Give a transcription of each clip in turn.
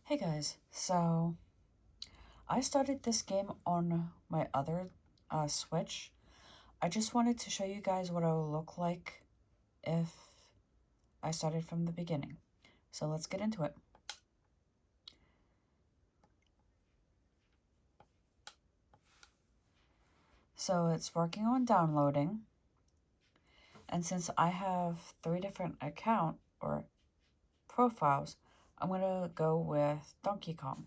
Hey guys, so I started this game on my other Switch. I just wanted to show you guys what it will look like if I started from the beginning. So let's get into it. So it's working on downloading. And since I have 3 different account or profiles, I'm going to go with Donkey Kong.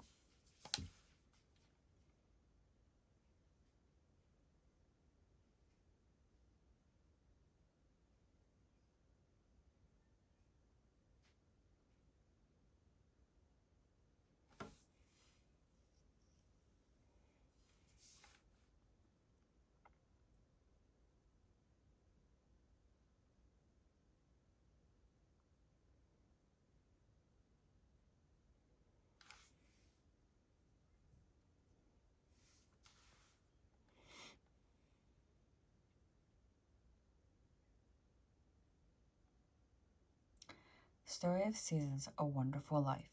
Story of Seasons, A Wonderful Life.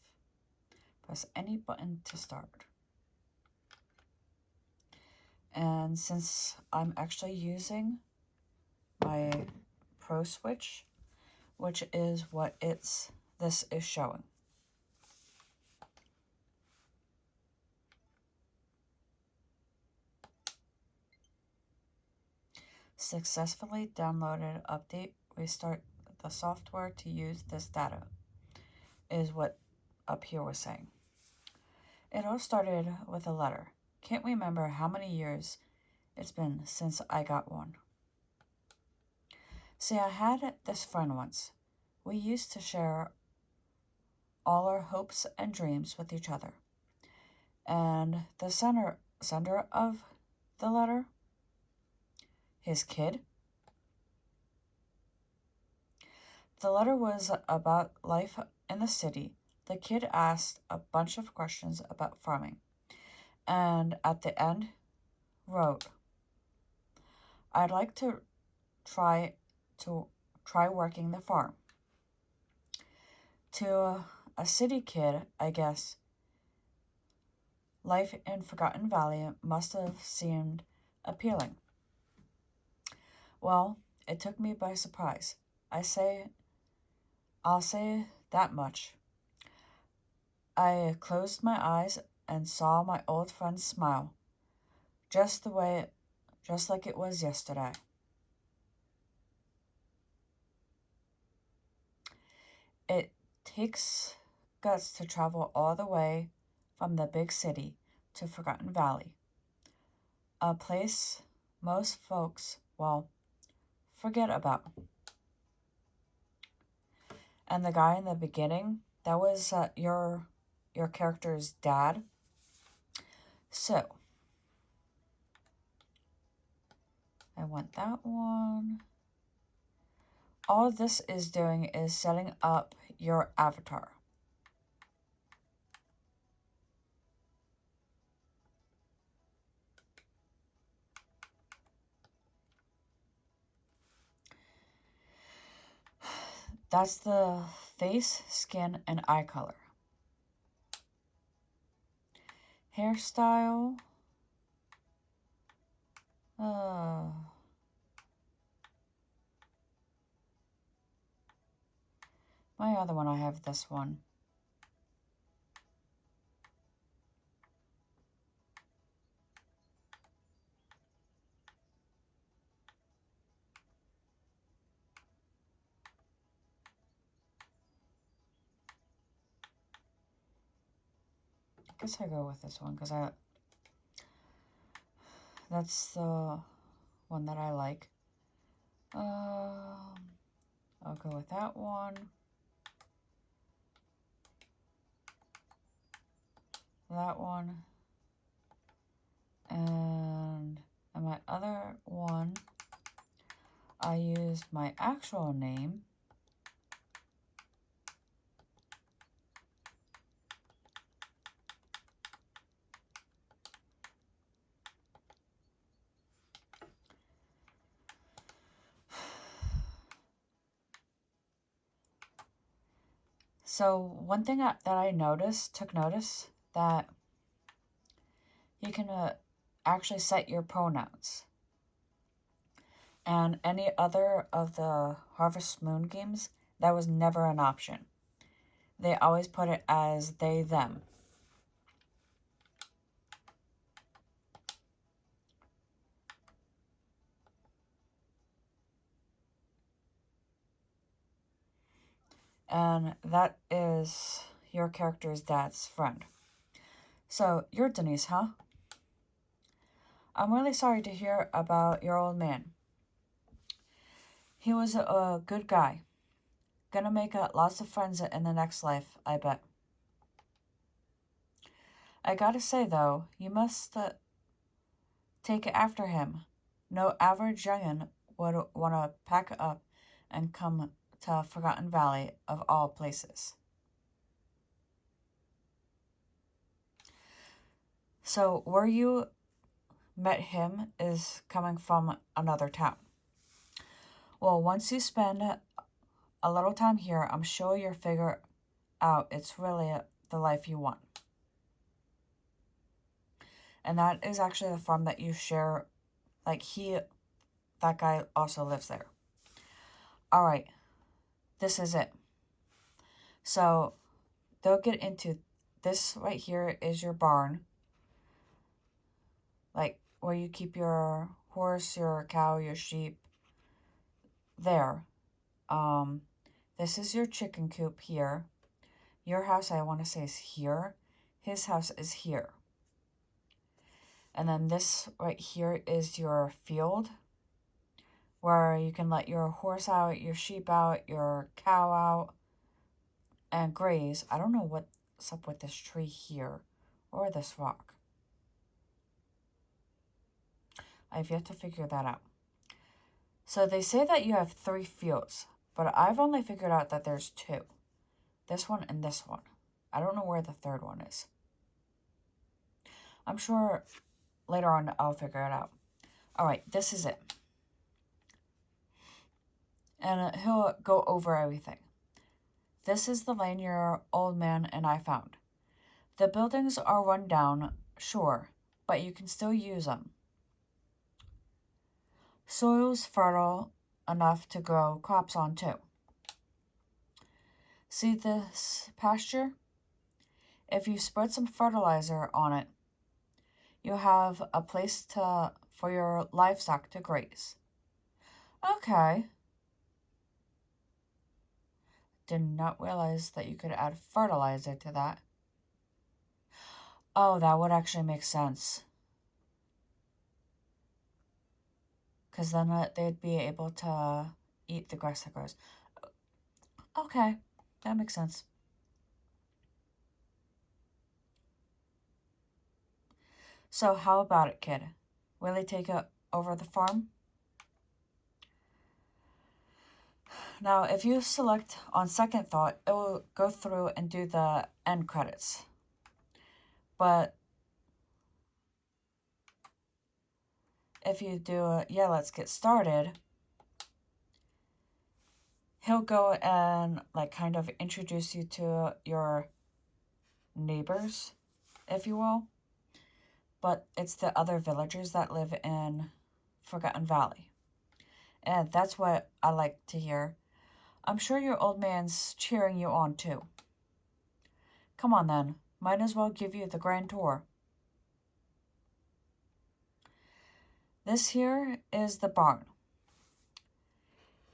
Press any button to start. And since I'm actually using my Pro Switch, which is what this is showing. Successfully downloaded update, restart the software to use this data, is what up here was saying. It all started with a letter. Can't remember how many years it's been since I got one. See, I had this friend once. We used to share all our hopes and dreams with each other. And the sender of the letter, his kid. The letter was about life in the city. The kid asked a bunch of questions about farming, and at the end wrote, "I'd like to try working the farm." To a city kid, I guess, life in Forgotten Valley must have seemed appealing. Well, it took me by surprise. I'll say that much. I closed my eyes and saw my old friend smile, just like it was yesterday. It takes guts to travel all the way from the big city to Forgotten Valley, a place most folks, forget about. And the guy in the beginning, that was your character's dad. So, I want that one. All this is doing is setting up your avatar. That's the face, skin, and eye color. Hairstyle. My other one, I have this one. I guess I go with this one because that's the one that I like. I'll go with that one. That one. And my other one, I used my actual name. So one thing that I took notice, that you can actually set your pronouns. And any other of the Harvest Moon games, that was never an option. They always put it as they, them. And that is your character's dad's friend. So, you're Denise, huh? I'm really sorry to hear about your old man. He was a good guy. Gonna make lots of friends in the next life, I bet. I gotta say, though, you must take it after him. No average youngin' would want to pack up and come to Forgotten Valley, of all places. So, where you met him is coming from another town. Well, once you spend a little time here, I'm sure you'll figure out it's really the life you want. And that is actually the farm that you share. Like, that guy also lives there. All right, this is it. So, they'll get into this right here is your barn. Like, where you keep your horse, your cow, your sheep. There. This is your chicken coop here. Your house, I want to say, is here. His house is here. And then this right here is your field, where you can let your horse out, your sheep out, your cow out, and graze. I don't know what's up with this tree here, or this rock. I've yet to figure that out. So they say that you have 3 fields, but I've only figured out that there's 2. This one and this one. I don't know where the third one is. I'm sure later on I'll figure it out. All right, this is it. And he'll go over everything. This is the lane your old man and I found. The buildings are run down, sure, but you can still use them. Soil's fertile enough to grow crops on too. See this pasture? If you spread some fertilizer on it, you'll have a place for your livestock to graze. Okay. Did not realize that you could add fertilizer to that. Oh, that would actually make sense. Because then they'd be able to eat the grass that grows. Okay, that makes sense. So how about it, kid? Will they take over the farm? Now, if you select on second thought, it will go through and do the end credits. But if you do, yeah, let's get started, he'll go and like kind of introduce you to your neighbors, if you will. But it's the other villagers that live in Forgotten Valley. And that's what I like to hear. I'm sure your old man's cheering you on too. Come on then, might as well give you the grand tour. This here is the barn.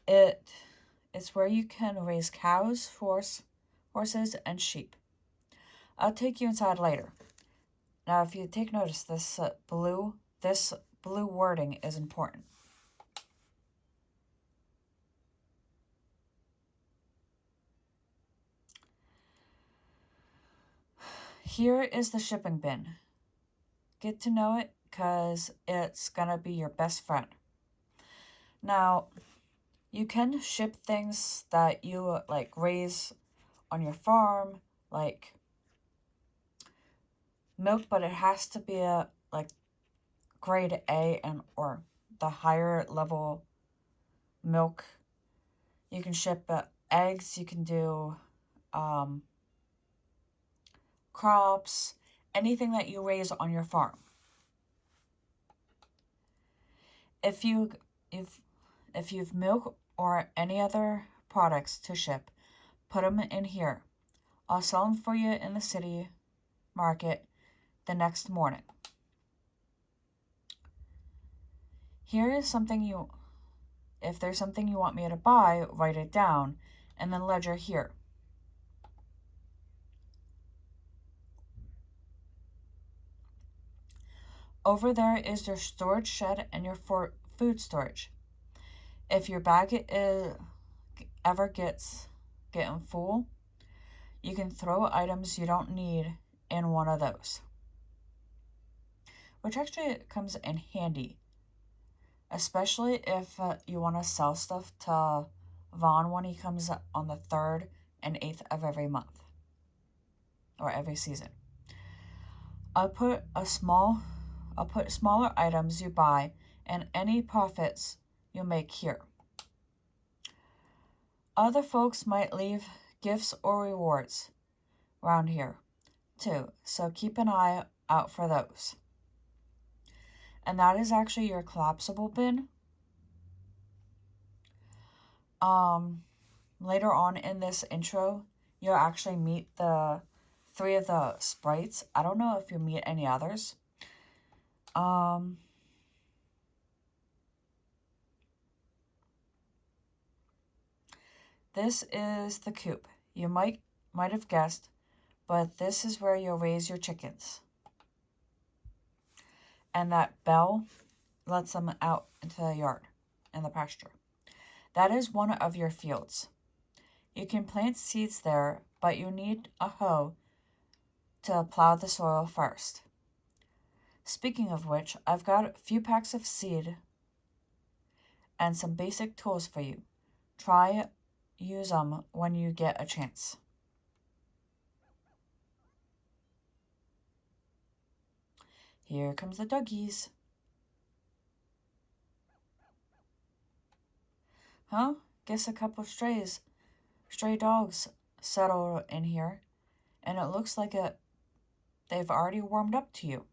It's where you can raise cows, horses, and sheep. I'll take you inside later. Now, if you take notice, this blue wording is important. Here is the shipping bin. Get to know it because it's gonna be your best friend. Now, you can ship things that you like raise on your farm, like milk, but it has to be a like grade A or the higher level milk. You can ship eggs. You can do crops, anything that you raise on your farm. If you've milk or any other products to ship, put them in here. I'll sell them for you in the city market the next morning. Here is something if there's something you want me to buy, write it down, and then ledger here. Over there is your storage shed and your food storage. If your bag ever getting full, you can throw items you don't need in one of those, which actually comes in handy, especially if you want to sell stuff to Vaughn when he comes on the 3rd and 8th of every month or every season. I'll put smaller items you buy and any profits you make here. Other folks might leave gifts or rewards around here too, so keep an eye out for those. And that is actually your collapsible bin. Later on in this intro, you'll actually meet the 3 of the sprites. I don't know if you'll meet any others. This is the coop. You might have guessed, but this is where you'll raise your chickens. And that bell lets them out into the yard and the pasture. That is one of your fields. You can plant seeds there, but you need a hoe to plow the soil first. Speaking of which, I've got a few packs of seed and some basic tools for you. Use them when you get a chance. Here comes the doggies. Huh? Guess a couple of stray dogs settled in here, and it looks like they've already warmed up to you.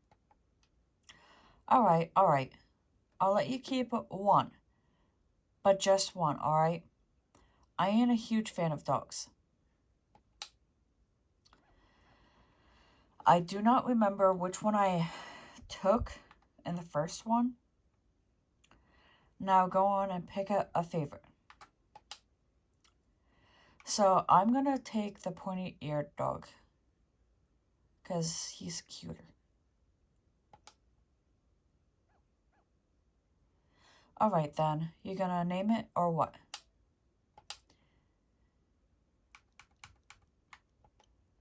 All right. I'll let you keep one, but just one, all right? I ain't a huge fan of dogs. I do not remember which one I took in the first one. Now go on and pick a favorite. So I'm going to take the pointy-eared dog because he's cuter. All right, then. You going to name it or what?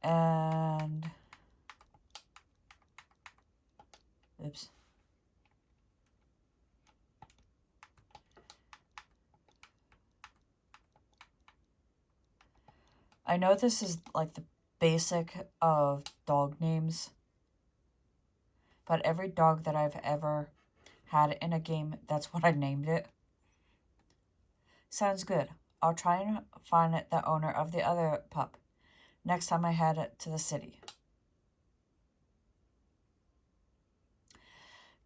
And... oops. I know this is like the basic of dog names, but every dog that I've ever had in a game, that's what I named it. Sounds good. I'll try and find the owner of the other pup next time I head to the city.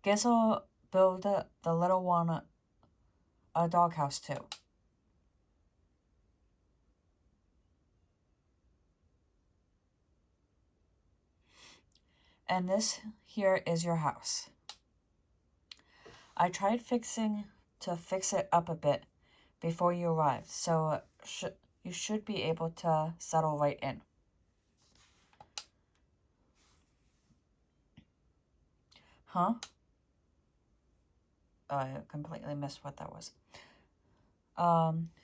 Guess I'll build the little one a doghouse too. And this here is your house. I tried to fix it up a bit before you arrived, so you should be able to settle right in. Huh? I completely missed what that was.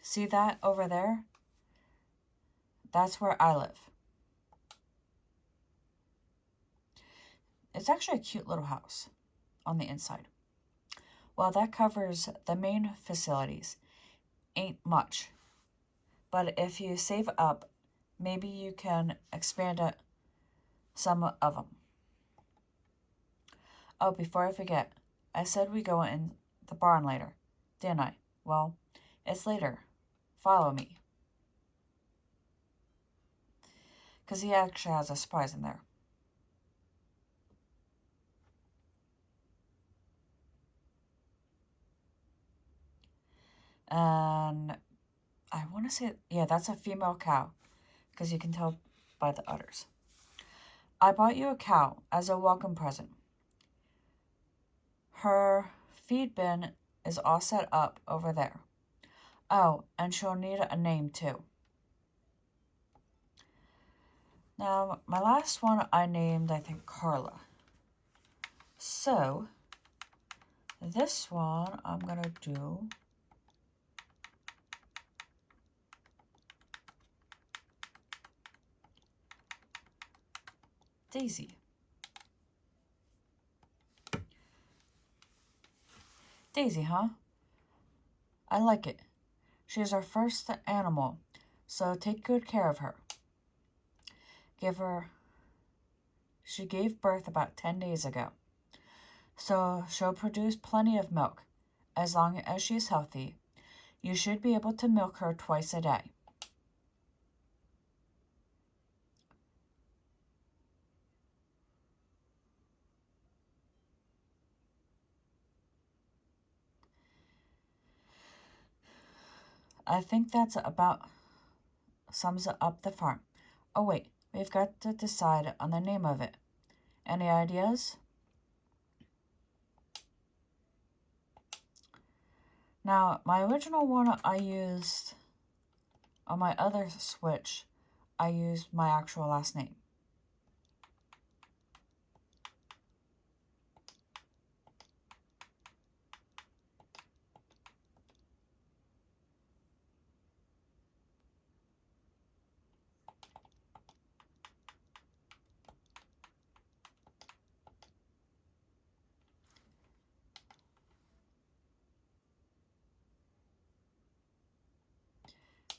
See that over there? That's where I live. It's actually a cute little house on the inside. Well, that covers the main facilities. Ain't much. But if you save up, maybe you can expand some of them. Oh, before I forget, I said we go in the barn later, didn't I? Well, it's later. Follow me. because he actually has a surprise in there. And I want to say, yeah, that's a female cow, because you can tell by the udders. I bought you a cow as a welcome present. Her feed bin is all set up over there. Oh, and she'll need a name too. Now, my last one I named, I think, Carla. So, this one I'm going to do Daisy. Daisy, huh? I like it. She's our first animal, so take good care of her. She gave birth about 10 days ago, so she'll produce plenty of milk. As long as she's healthy, you should be able to milk her twice a day. I think that's about sums up the farm. Oh wait, we've got to decide on the name of it. Any ideas? Now, my original one I used on my other Switch, I used my actual last name.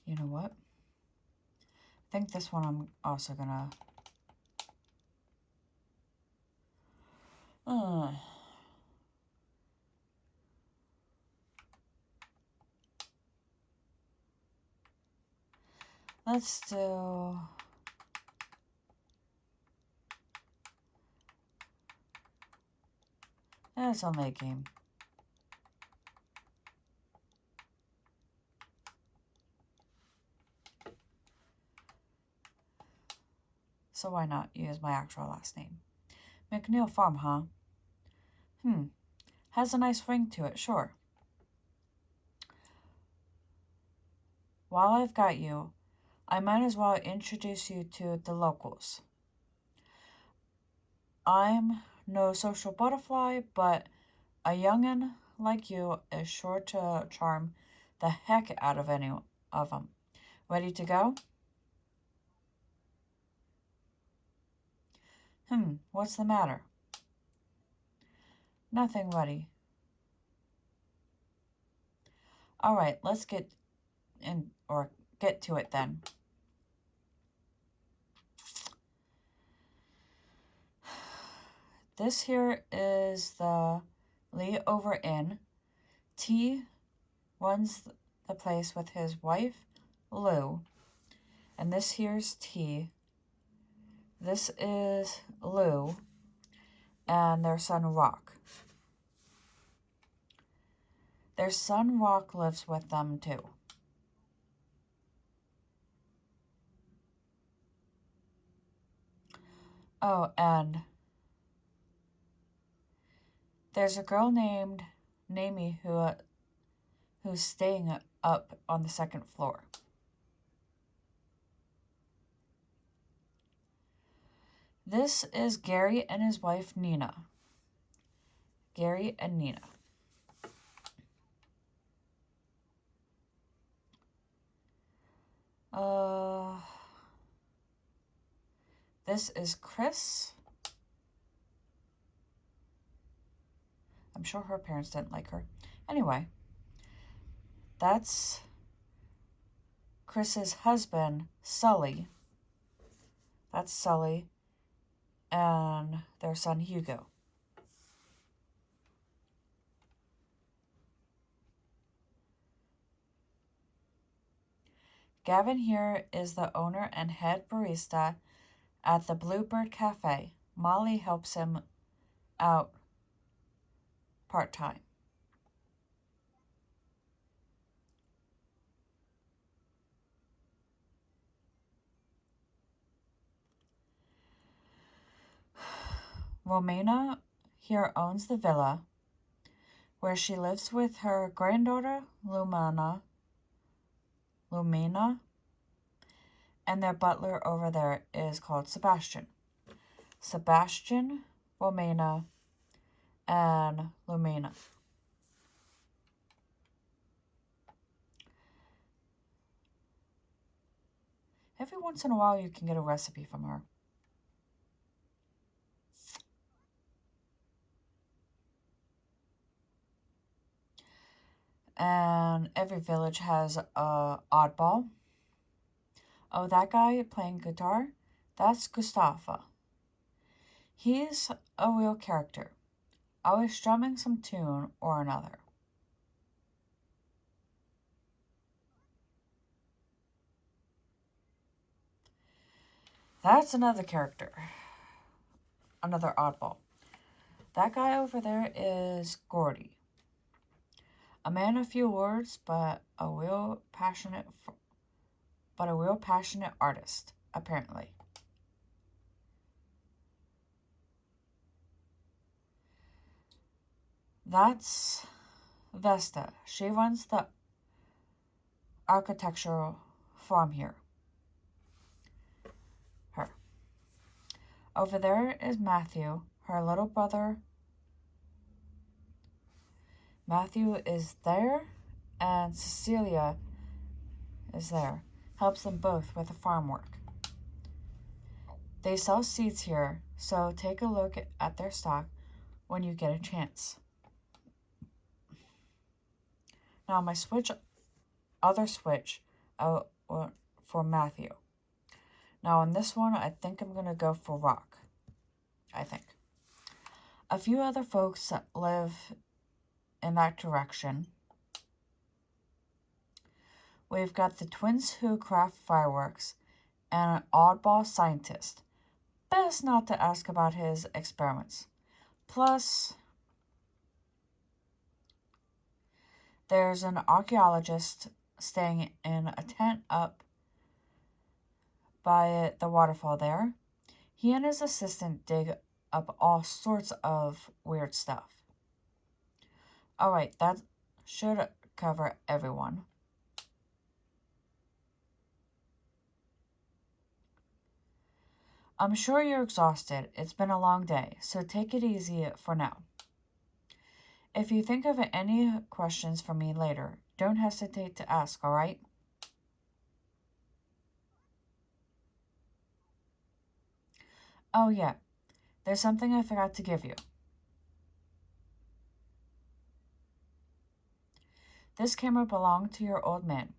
You know what? I think this one I'm also gonna... Let's do... It's only a game. So why not use my actual last name? McNeil Farm, huh? Has a nice ring to it, sure. While I've got you, I might as well introduce you to the locals. I'm no social butterfly, but a young'un like you is sure to charm the heck out of any of them. Ready to go? What's the matter? Nothing, buddy. All right, let's get to it then. This here is the Lee Over Inn. T runs the place with his wife, Lou. And this here's T. This is Lou and their son, Rock. Their son, Rock, lives with them, too. Oh, and there's a girl named Namie who's staying up on the second floor. This is Gary and his wife, Nina. Gary and Nina. This is Chris. I'm sure her parents didn't like her. Anyway, that's Chris's husband, Sully. That's Sully and their son, Hugo. Gavin here is the owner and head barista At the Bluebird Cafe, Molly helps him out part-time. Romana here owns the villa where she lives with her granddaughter, Lumina, and their butler over there is called Sebastian. Sebastian, Romana, and Lumina. Every once in a while you can get a recipe from her. And every village has a oddball. Oh, that guy playing guitar? That's Gustafa. He's a real character, always strumming some tune or another. That's another character, another oddball. That guy over there is Gordy. A man of few words, but a real passionate artist, apparently. That's Vesta. She runs the architectural farm here. Her. Over there is Matthew, her little brother. Matthew is there, and Cecilia is there. Helps them both with the farm work. They sell seeds here, so take a look at their stock when you get a chance. Now my other switch for Matthew. Now on this one, I think I'm going to go for Rock. I think. A few other folks live in that direction. We've got the twins who craft fireworks and an oddball scientist. Best not to ask about his experiments. Plus, there's an archaeologist staying in a tent up by the waterfall there. He and his assistant dig up all sorts of weird stuff. Alright, that should cover everyone. I'm sure you're exhausted. It's been a long day, so take it easy for now. If you think of any questions for me later, don't hesitate to ask, alright? Oh yeah, there's something I forgot to give you. This camera belonged to your old man.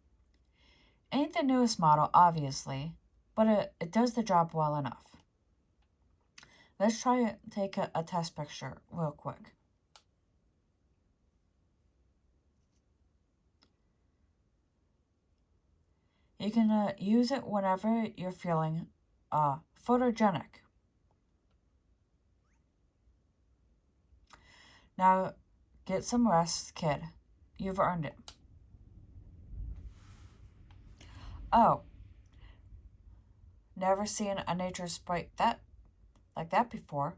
Ain't the newest model, obviously, but it does the job well enough. Let's try and take a test picture real quick. You can use it whenever you're feeling photogenic. Now, get some rest, kid. You've earned it. Oh, never seen a nature sprite like that before.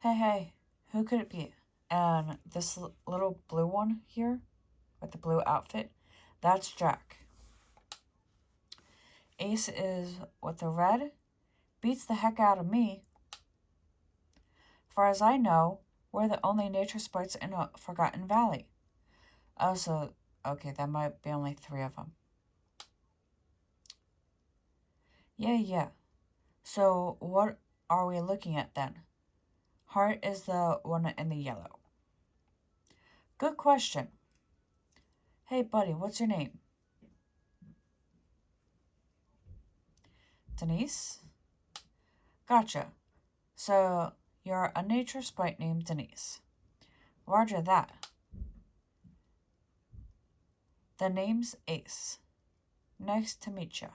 Hey, who could it be? And this little blue one here, with the blue outfit, that's Jack. Ace is with the red, beats the heck out of me. Far as I know, we're the only nature sprites in a Forgotten Valley. Oh, so, okay, that might be only 3 of them. Yeah. So, what are we looking at then? Heart is the one in the yellow. Good question. Hey, buddy, what's your name? Denise? Gotcha. So, you're a nature sprite named Denise. Roger that. The name's Ace. Nice to meet you.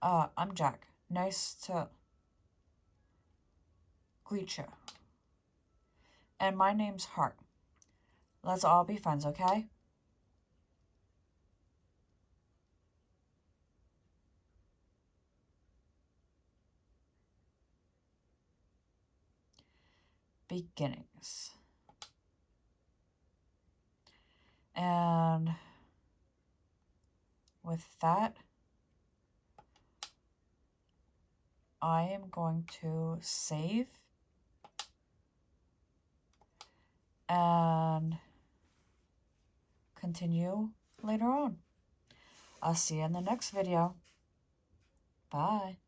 I'm Jack. Nice to greet you. And my name's Hart. Let's all be friends, okay? Beginnings. And with that, I am going to save and continue later on. I'll see you in the next video. Bye.